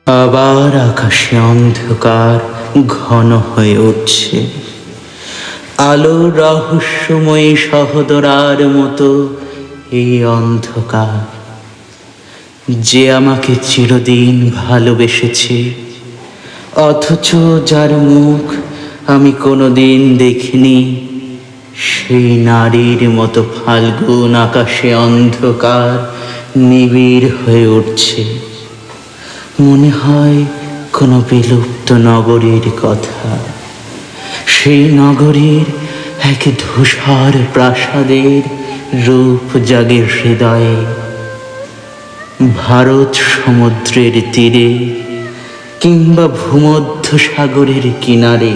আবার আকাশে অন্ধকার ঘন হয়ে উঠছে, আলো রহস্যময়ী সহদরার মতো এই অন্ধকার। যে আমাকে চিরদিন ভালোবেসেছে, অথচ যার মুখ আমি কোনোদিন দেখিনি, সেই নারীর মতো ফাল্গুন আকাশে অন্ধকার নিবিড় হয়ে উঠছে। মনে হয় কোনো বিলুপ্ত নগরীর কথা, সেই নগরীর এক ধূসর প্রাসাদের রূপ জাগে হৃদয়ে। ভারত সমুদ্রের তীরে কিংবা ভূমধ্য সাগরের কিনারে,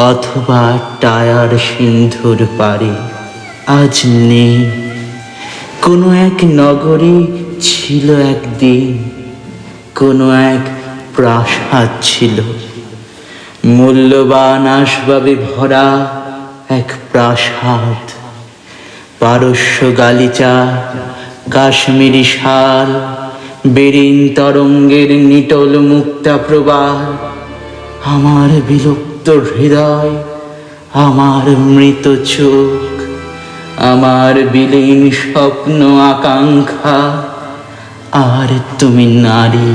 অথবা টায়ার সিন্ধুর পারে, আজ নেই। কোনো এক নগরী ছিল একদিন, কোনো এক প্রাসাদ ছিল, মূল্যবান আসবাবে ভরা এক প্রাসাদ। পারস্য গালিচা, কাশ্মীরি শাল, বেরিন তরঙ্গের নিটোল মুক্তা প্রবাহ। আমার বিলুপ্ত হৃদয়, আমার মৃত চোখ, আমার বিলীন স্বপ্ন আকাঙ্ক্ষা, আর তুমি নারী।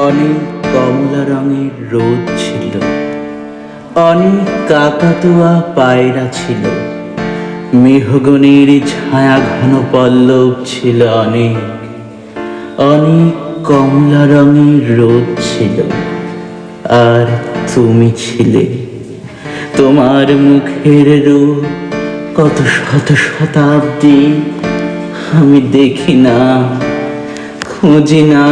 অনেক কমলা রঙের রোদ ছিল, অনেক কাকাতুয়া পায়রা ছিল, মেহগনির ছায়া ঘন পল্লব ছিল অনেক। অনেক কমলা রঙের রোদ ছিল, আর তুমি ছিলে। তোমার মুখের রূপ কত শত শতাব্দী আমি দেখি না, খুঁজি না।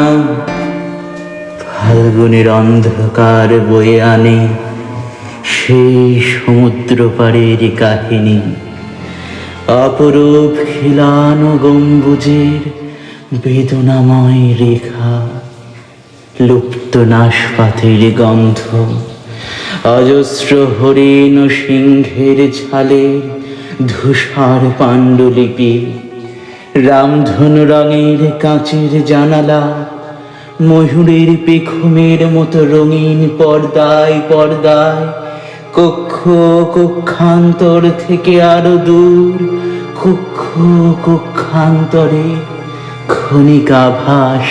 ফাল্গুনের অন্ধকার বয়ে আনে সেই সমুদ্র পাড়ের কাহিনী, অপরূপ খিলানো গম্বুজের বেদনাময় রেখা, লুপ্ত নাশপাতের গন্ধ, অজস্র হরিণ ও সিংহের ঝালের ধূসর পাণ্ডুলিপি, রামধনু রঙের কাঁচের জানালা, ময়ূরের পেখমের মতো রঙিন পর্দায় পর্দায়, কক্ষ কক্ষান্তর থেকে আরো দূর, কক্ষ কক্ষান্তরে ক্ষণিক আভাস,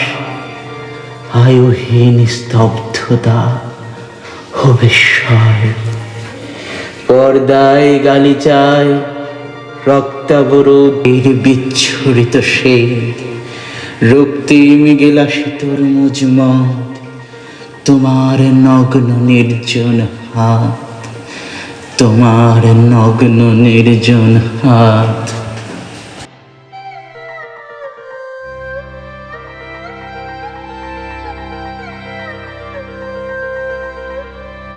আয়ুহীন স্তব্ধতা, অবিস্ময়। পর্দায় গালিচায় রক্তাবরোধের বিচ্ছুরিত শেড, রক্তিম গেলাসে তরমুজ মদ, তোমার নগ্ন নির্জন হাত, তোমার নগ্ন নির্জন হাত।